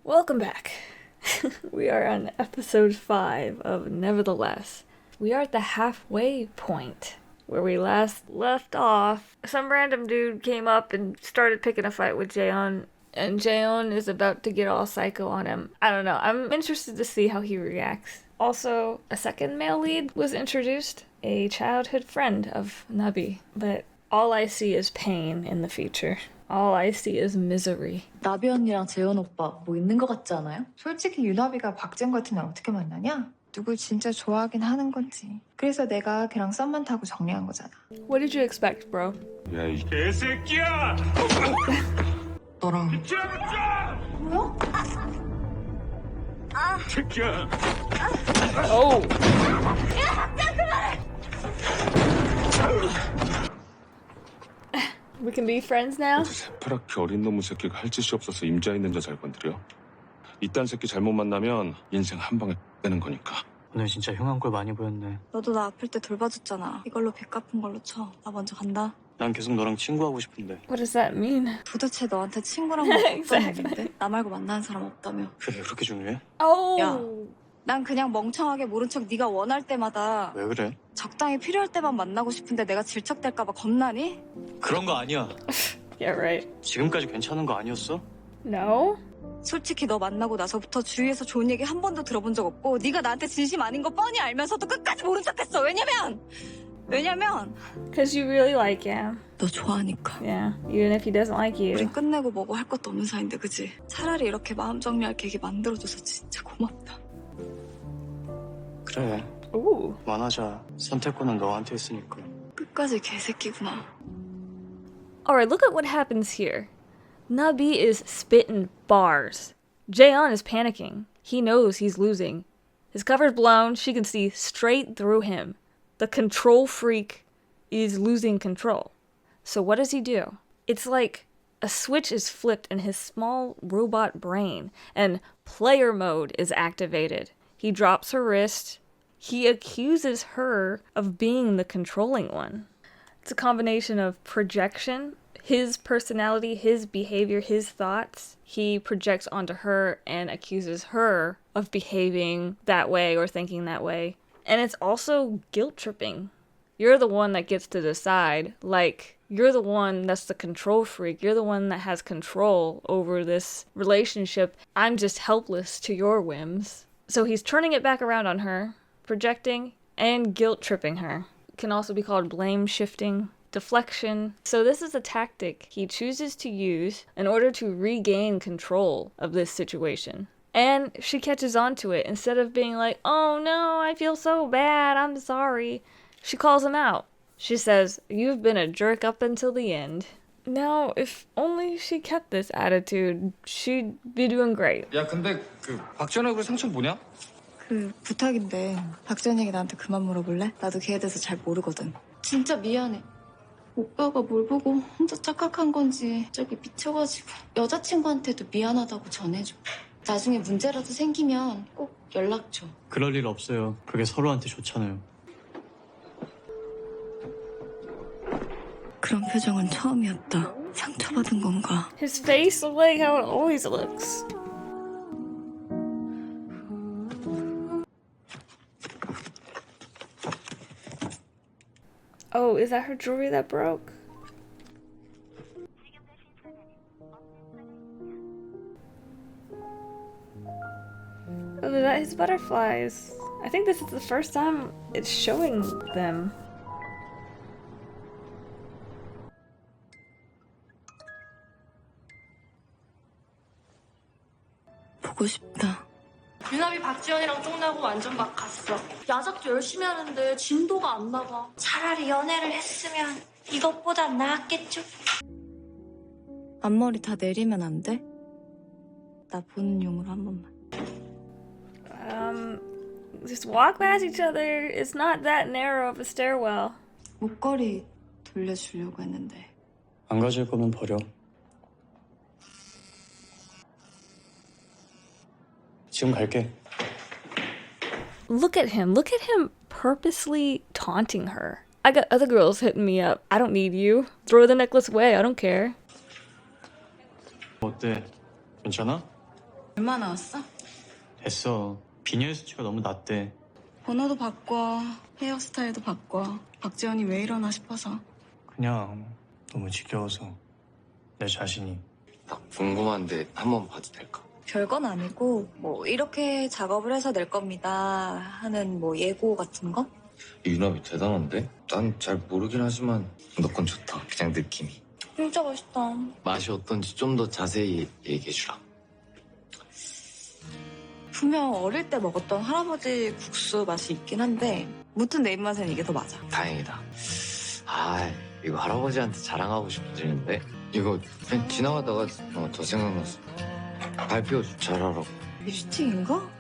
Welcome back. We are on episode 5 of Nevertheless. We are at the halfway point where we last left off. Some random dude came up and started picking a fight with Jaeon, and Jaeon is about to get all psycho on him. I don't know. I'm interested to see how he reacts. Also, a second male lead was introduced, a childhood friend of Nabi, but all I see is pain in the future. All I see is misery. 나비 언니랑 재현 오빠 뭐 있는 것 같지 않아요? 솔직히 유나비가 박재현 같은 애 어떻게 만나냐? 누굴 진짜 좋아하긴 하는 건지. 그래서 내가 걔랑 썸만 타고 정리한 거잖아. What did you expect, bro? 야, 이 개새끼야! 너랑 비켜! 뭐야? 새끼야! Oh! We can be friends now? 어디 새파랗게 어린 놈의 새끼가 할 짓이 없어서 임자 있는 자 잘 건드려? 이딴 새끼 잘못 만나면 인생 한 방에 빼는 거니까. 오늘 진짜 흉한 꼴 많이 보였네. 너도 나 아플 때 돌봐줬잖아. 이걸로 빚 갚은 걸로 쳐. 나 먼저 간다. 난 계속 너랑 친구하고 싶은데. What does that mean? 도대체 너한테 친구란 건 어떤 Exactly. 얘긴데? 나 말고 만나는 사람 없다며. 그게 그렇게 중요해? Oh! 야. 난 그냥 멍청하게 모른 척 네가 원할 때마다 왜 그래? 적당히 필요할 때만 만나고 싶은데 내가 질척댈까 봐 겁나니? 그런 거 아니야. Yeah, right. 지금까지 괜찮은 거 아니었어? No? 솔직히 너 만나고 나서부터 주위에서 좋은 얘기 한 번도 들어본 적 없고 네가 나한테 진심 아닌 거 뻔히 알면서도 끝까지 모른 척했어. 왜냐면 Because you really like him. 너 좋아하니까. Yeah, even if he doesn't like you. 우린 끝내고 뭐고 할 것도 없는 사이인데 그지? 차라리 이렇게 마음 정리할 계기 만들어줘서 진짜 고맙다. 그래. Ooh. 그만하자. 선택권은 너한테 있으니까. 끝까지 개새끼구나. Alright, look at what happens here. Nabi is spitting bars. Jaeon is panicking. He knows he's losing. His cover's blown. She can see straight through him. The control freak is losing control. So what does he do? It's like a switch is flipped in his small robot brain, and player mode is activated. He drops her wrist. He accuses her of being the controlling one. It's a combination of projection, his personality, his behavior, his thoughts. He projects onto her and accuses her of behaving that way or thinking that way. And it's also guilt tripping. You're the one that gets to decide. Like, you're the one that's the control freak. You're the one that has control over this relationship. I'm just helpless to your whims. So he's turning it back around on her, projecting, and guilt tripping her. It can also be called blame shifting, deflection. So this is a tactic he chooses to use in order to regain control of this situation. And she catches on to it. Instead of being like, oh no, I feel so bad, I'm sorry. She calls him out. She says, you've been a jerk up until the end. Now, if only she kept this attitude, she'd be doing great. 야, 근데 그 박지현 얼굴 상처 뭐냐? 그 부탁인데 박재현 얘기 나한테 그만 물어볼래? 나도 걔에 대해서 잘 모르거든. 진짜 미안해. 오빠가 뭘 보고 혼자 착각한 건지 저기 미쳐가지고 여자친구한테도 미안하다고 전해줘. 나중에 문제라도 생기면 꼭 연락 줘. 그럴 일 없어요. 그게 서로한테 좋잖아요. 그런 표정은 처음이었다. 상처받은 건가? His face looked like how it always looks. Oh, is that her jewelry that broke? Oh, is that his butterflies? I think this is the first time it's showing them. 보고 싶다. 유나비 박지현이랑 쫑나고 완전 막 갔어. 야작도 열심히 하는데 진도가 안 나가. 차라리 연애를 했으면 이것보다 나았겠죠. 앞머리 다 내리면 안 돼? 나 보는 용으로 한 번만. Just walk past each other. It's not that narrow of a stairwell. 목걸이 돌려주려고 했는데. 안 가질 거면 버려. 지금 갈게. Look at him. Look at him purposely taunting her. I got other girls hitting me up. I don't need you. Throw the necklace away. I don't care. 어때? 괜찮아? 얼마 나왔어? 됐어. 빈혈 수치가 너무 낮대. 번호도 바꿔. 헤어스타일도 바꿔. 박지원이 왜 이러나 싶어서. 그냥 너무 지겨워서 내 자신이. 나 궁금한데 한번 봐도 될까? 별건 아니고 뭐 이렇게 작업을 해서 낼 겁니다 하는 뭐 예고 같은 거? 이 윤합이 대단한데? 난 잘 모르긴 하지만 너 건 좋다. 그냥 느낌이. 진짜 맛있다. 맛이 어떤지 좀 더 자세히 얘기해주라. 분명 어릴 때 먹었던 할아버지 국수 맛이 있긴 한데 무튼 내 입맛엔 이게 더 맞아. 다행이다. 아, 이거 할아버지한테 자랑하고 싶어지는데? 이거 그냥 지나가다가 더 생각났어. 발표 잘하라고. 뮤지팅인가?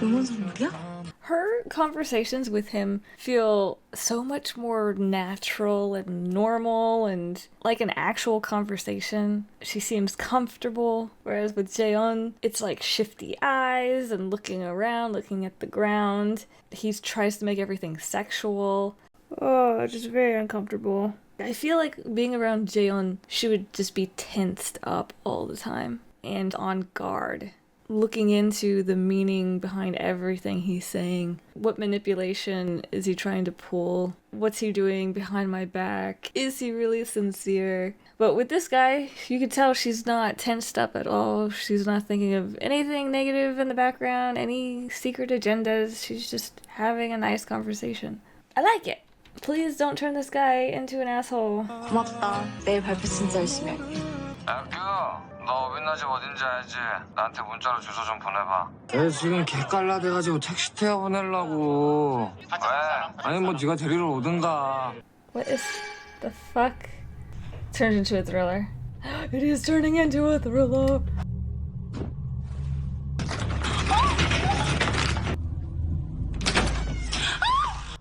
음원 선물이야? Her conversations with him feel so much more natural and normal and like an actual conversation. She seems comfortable, whereas with Jaeon, it's like shifty eyes and looking around, looking at the ground. He tries to make everything sexual. Oh, just very uncomfortable. I feel like being around Jaeon, she would just be tensed up all the time and on guard, looking into the meaning behind everything he's saying. What manipulation is he trying to pull? What's he doing behind my back? Is he really sincere? But with this guy, you could tell she's not tensed up at all. She's not thinking of anything negative in the background, any secret agendas. She's just having a nice conversation. I like it. Please don't turn this guy into an asshole. 고맙다. 내일 발표 진짜 열심히 할게. 야규, 너 어빈나집 어딘지 알지? 나한테 문자로 주소 좀 보내봐. 내 지금 개깔라 돼가지고 택시 태워 보내려고. 왜? 아니 뭐 네가 데리러 오든가. What is the fuck? Turned into a thriller. It is turning into a thriller.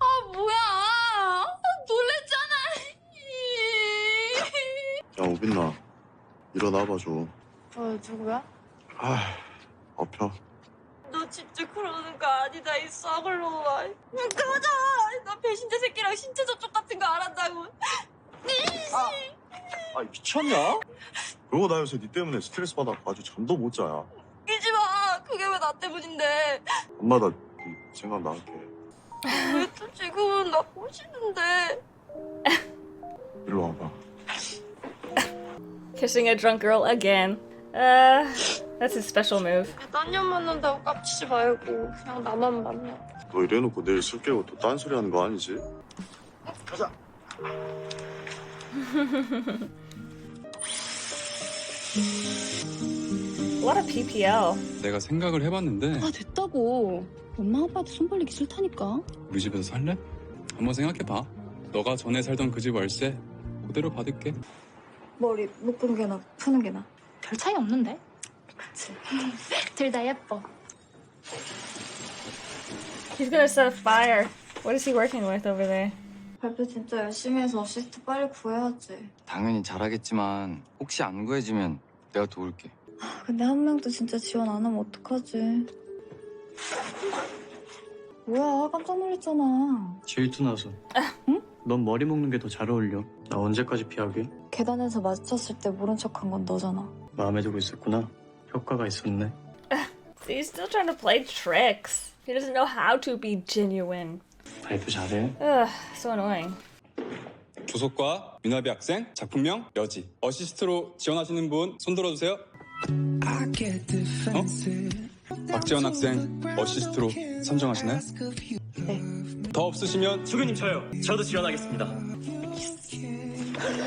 아 뭐야? 놀랬잖아. 야, 오빈나. 일어나봐줘. 누구야? 아, 엎혀. 너 진짜 그러는 거 아니다 이 썩을 놈아. 그러자. 너 배신자 새끼랑 신체 접촉 같은 거 안 한다고. 아, 미쳤냐? 그러고 나 요새 니 때문에 스트레스 받아서 아주 잠도 못 자야. 이지 마. 그게 왜 나 때문인데. 엄마, 나네 생각 나갈게. 왜 또 지금은 나 보시는데. 일로 와봐. Kissing a drunk girl again. That's his special move. 딴 년 만난다고 깝치지 말고 그냥 나만 만나. 너 이래놓고 내일 술 깨고 또 딴소리 하는 거 아니지? 가자. What a PPL. 내가 생각을 해봤는데 아 됐다고. 엄마 아빠한테 손 벌리기 싫다니까. 우리 집에서 살래? 한번 생각해봐. 너가 전에 살던 그 집 월세 그대로 받을게. 머리 묶은 게 나, 푸는 게 나. 별 차이 없는데? 그치. 둘 다 예뻐. He's gonna set a fire. What is he working with over there? 발표 진짜 열심히 해서 어시스트 빨리 구해야지. 당연히 잘하겠지만 혹시 안 구해지면 내가 도울게. 근데 한 명도 진짜 지원 안 하면 어떡하지? 뭐야, 깜짝 놀랐잖아. 질투나서. 응? 넌 머리 묶는 게 더 잘 어울려. 나 언제까지 피하게? 계단에서 마주쳤을 때 모른 척한 건 너잖아. 마음에 두고 있었구나. 효과가 있었네. So he's still trying to play tricks. He doesn't know how to be genuine. 발표 잘해. Ugh, so annoying. 조석과 윤하비 학생, 작품명 여지. 어시스트로 지원하시는 분 손 들어주세요. 박지원 학생 어시스트로 선정하시나요? 네. 더 없으시면 수교님 저요. 저도 지원하겠습니다.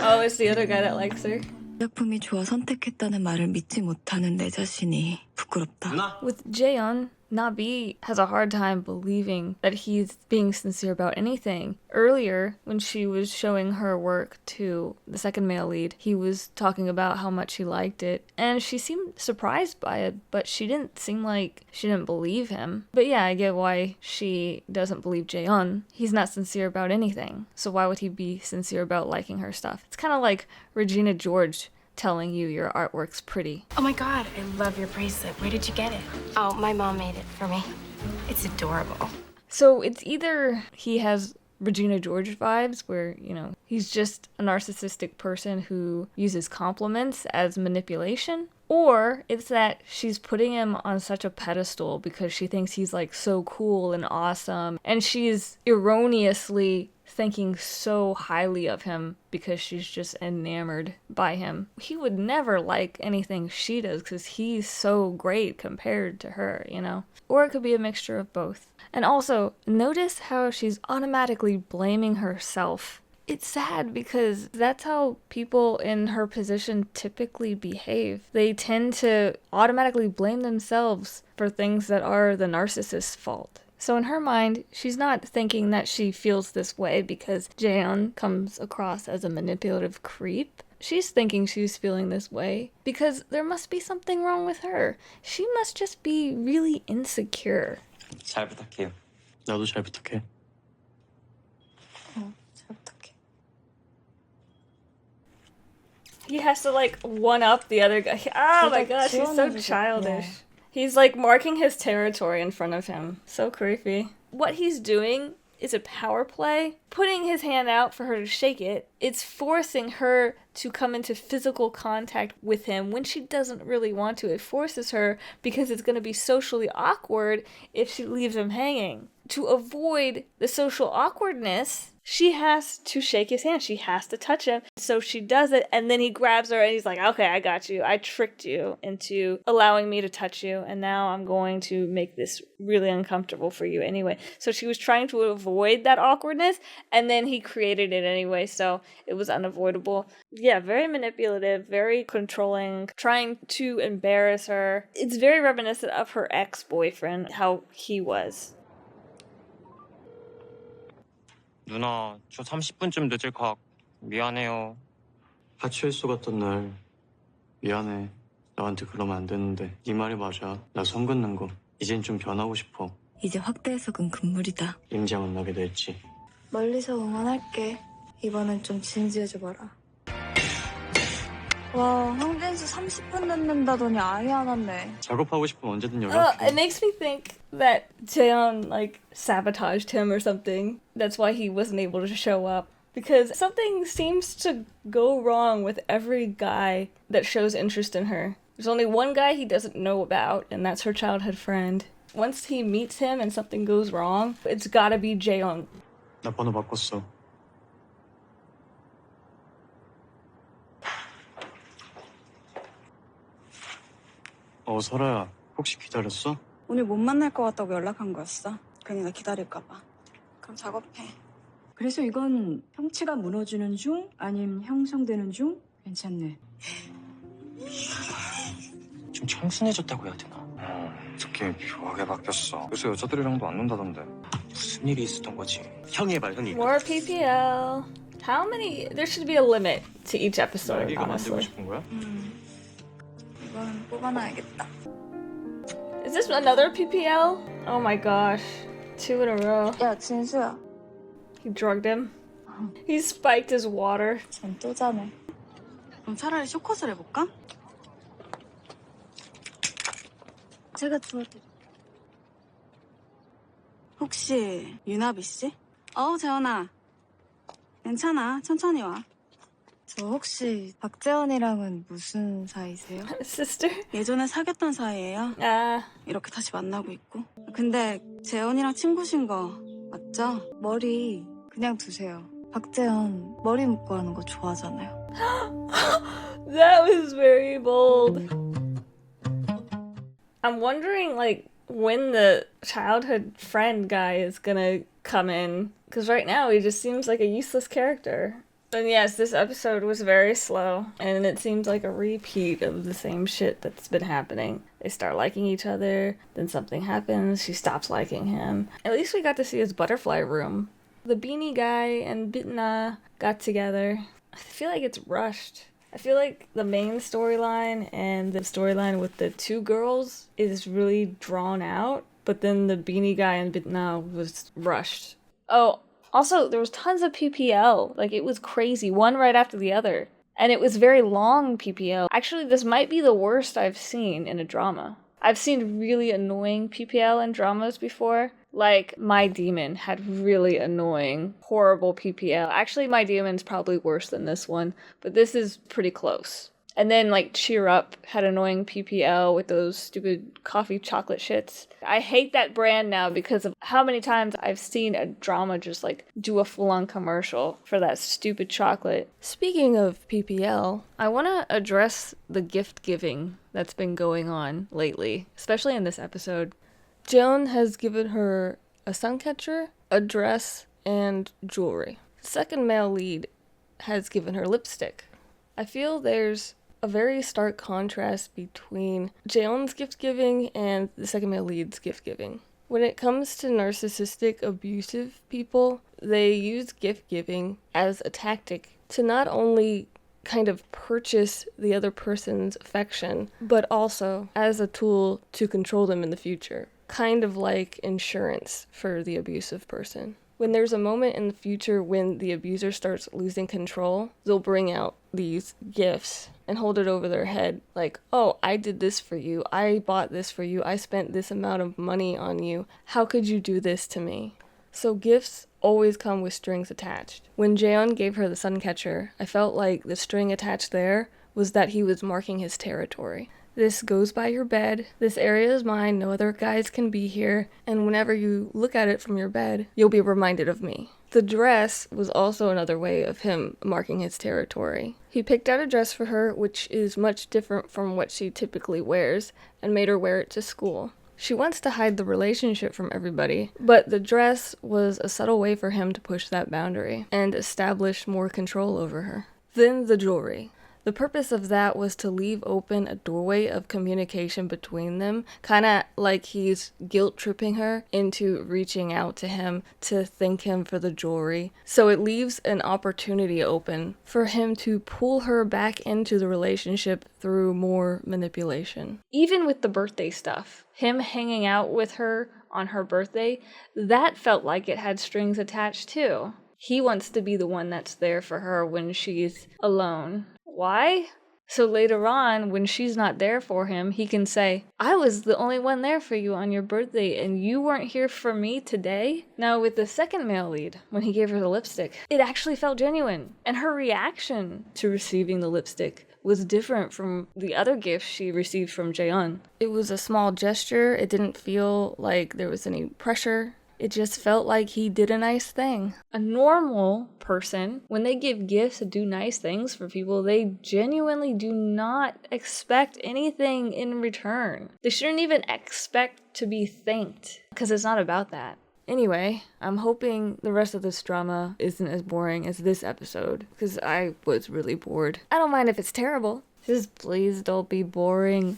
Oh, it's the other guy that likes her. 작품이 좋아 선택했다는 말을 믿지 못하는 내 자신이 부끄럽다. 누나. With Jaeon, Nabi has a hard time believing that he's being sincere about anything. Earlier, when she was showing her work to the second male lead, he was talking about how much he liked it, and she seemed surprised by it, but she didn't seem like she didn't believe him. But yeah, I get why she doesn't believe Jaeon. He's not sincere about anything, so why would he be sincere about liking her stuff? It's kind of like Regina George telling you your artwork's pretty. Oh my god, I love your bracelet. Where did you get it? Oh, my mom made it for me. It's adorable. So it's either he has Regina George vibes where, you know, he's just a narcissistic person who uses compliments as manipulation, Or it's that she's putting him on such a pedestal because she thinks he's like so cool and awesome, and she's erroneously thinking so highly of him because she's just enamored by him. He would never like anything she does because he's so great compared to her, you know? Or it could be a mixture of both. And also, notice how she's automatically blaming herself. It's sad because that's how people in her position typically behave. They tend to automatically blame themselves for things that are the narcissist's fault. So in her mind, she's not thinking that she feels this way because Jaeon comes across as a manipulative creep. She's thinking she's feeling this way because there must be something wrong with her. She must just be really insecure. 잘 부탁해요. 나도 잘 부탁해. 잘 부탁해. He has to like one up the other guy. Oh my gosh, he's so childish. Yeah. He's like marking his territory in front of him. So creepy. What he's doing is a power play. Putting his hand out for her to shake it, it's forcing her to come into physical contact with him when she doesn't really want to. It forces her because it's going to be socially awkward if she leaves him hanging. To avoid the social awkwardness, she has to shake his hand. She has to touch him. So she does it, and then he grabs her and he's like, okay, I got you. I tricked you into allowing me to touch you, and now I'm going to make this really uncomfortable for you anyway. So she was trying to avoid that awkwardness, and then he created it anyway, so it was unavoidable. Yeah, very manipulative, very controlling, trying to embarrass her. It's very reminiscent of her ex-boyfriend, how he was. 누나, 저 30분쯤 늦을 각. 미안해요. 파출소 갔던 날 미안해. 나한테 그러면 안 되는데. 네 말이 맞아. 나 선 긋는 거. 이젠 좀 변하고 싶어. 이제 확대 해석은 금물이다. 임자 만나게 됐지. 멀리서 응원할게. 이번엔 좀 진지해져봐라. 와, 황진수 30분 늦는다더니 아예 안 왔네. 작업하고 싶으면 언제든 연락해. It makes me think that Jaeon like sabotaged him or something. That's why he wasn't able to show up. Because something seems to go wrong with every guy that shows interest in her. There's only one guy he doesn't know about, and that's her childhood friend. Once he meets him and something goes wrong, it's gotta be Jaeon. 나 번호 바꿨어. 설아야. 혹시 기다렸어? 오늘 못 만날 것 같다고 연락한 거였어. 괜히 나 기다릴까 봐. 그럼 작업해. 그래서 이건 형체가 무너지는 중? 아님 형성되는 중? 괜찮네. 좀 청순해졌다고 해야 되나? 느낌이 묘하게 바뀌었어. 요새 여자들이랑도 안 논다던데. 무슨 일이 있었던 거지? 형이 해봐, 형이. More PPL. How many? There should be a limit to each episode, 날개가 만들고 honestly. 싶은 거야? 이건 뽑아놔야겠다. Is this another PPL? Oh my gosh. 2 in a row. 야, 진수야. He drugged him. He spiked his water. 전 또 자네. 그럼 차라리 쇼컷을 해볼까? 제가 도와드릴게요. 혹시 유나비 씨? 재원아. 괜찮아. 천천히 와. 저 혹시 박재원이랑은 무슨 사이세요? Sister? 예전에 사귀었던 사이예요. Ah. 이렇게 다시 만나고 있고. 근데 재원이랑 친구신 거 맞죠? 머리 그냥 두세요. 박재원 머리 묶고 하는 거 좋아하잖아요. That was very bold. I'm wondering, like, when the childhood friend guy is gonna come in. Because right now he just seems like a useless character. And yes, this episode was very slow. And it seems like a repeat of the same shit that's been happening. They start liking each other, then something happens, she stops liking him. At least we got to see his butterfly room. The beanie guy and Bitna got together. I feel like it's rushed. I feel like the main storyline and the storyline with the two girls is really drawn out, but then the beanie guy and Bitna was rushed. Oh, also, there was tons of PPL. Like, it was crazy, one right after the other. And it was very long PPL. Actually, this might be the worst I've seen in a drama. I've seen really annoying PPL in dramas before. Like, My Demon had really annoying, horrible PPL. Actually, My Demon's probably worse than this one, but this is pretty close. And then, like, Cheer Up had annoying PPL with those stupid coffee chocolate shits. I hate that brand now because of how many times I've seen a drama just, like, do a full-on commercial for that stupid chocolate. Speaking of PPL, I want to address the gift giving that's been going on lately, especially in this episode. Joan has given her a sun catcher, a dress, and jewelry. The second male lead has given her lipstick. I feel there's a very stark contrast between Jaeon's gift giving and the second male lead's gift giving. When it comes to narcissistic, abusive people, they use gift giving as a tactic to not only kind of purchase the other person's affection, but also as a tool to control them in the future. Kind of like insurance for the abusive person. When there's a moment in the future when the abuser starts losing control, they'll bring out these gifts and hold it over their head like, oh, I did this for you, I bought this for you, I spent this amount of money on you, how could you do this to me? So gifts always come with strings attached. When Jaeon gave her the sun catcher, I felt like the string attached there was that he was marking his territory. This goes by your bed, this area is mine, no other guys can be here, and whenever you look at it from your bed, you'll be reminded of me. The dress was also another way of him marking his territory. He picked out a dress for her, which is much different from what she typically wears, and made her wear it to school. She wants to hide the relationship from everybody, but the dress was a subtle way for him to push that boundary and establish more control over her. Then the jewelry. The purpose of that was to leave open a doorway of communication between them, kind of like he's guilt-tripping her into reaching out to him to thank him for the jewelry. So it leaves an opportunity open for him to pull her back into the relationship through more manipulation. Even with the birthday stuff, him hanging out with her on her birthday, that felt like it had strings attached too. He wants to be the one that's there for her when she's alone. Why? So later on, when she's not there for him, he can say, I was the only one there for you on your birthday, and you weren't here for me today? Now, with the second male lead, when he gave her the lipstick, it actually felt genuine. And her reaction to receiving the lipstick was different from the other gifts she received from Jaeon. It was a small gesture. It didn't feel like there was any pressure. It just felt like he did a nice thing. A normal person, when they give gifts and do nice things for people, they genuinely do not expect anything in return. They shouldn't even expect to be thanked, because it's not about that. Anyway, I'm hoping the rest of this drama isn't as boring as this episode, because I was really bored. I don't mind if it's terrible. Just please don't be boring.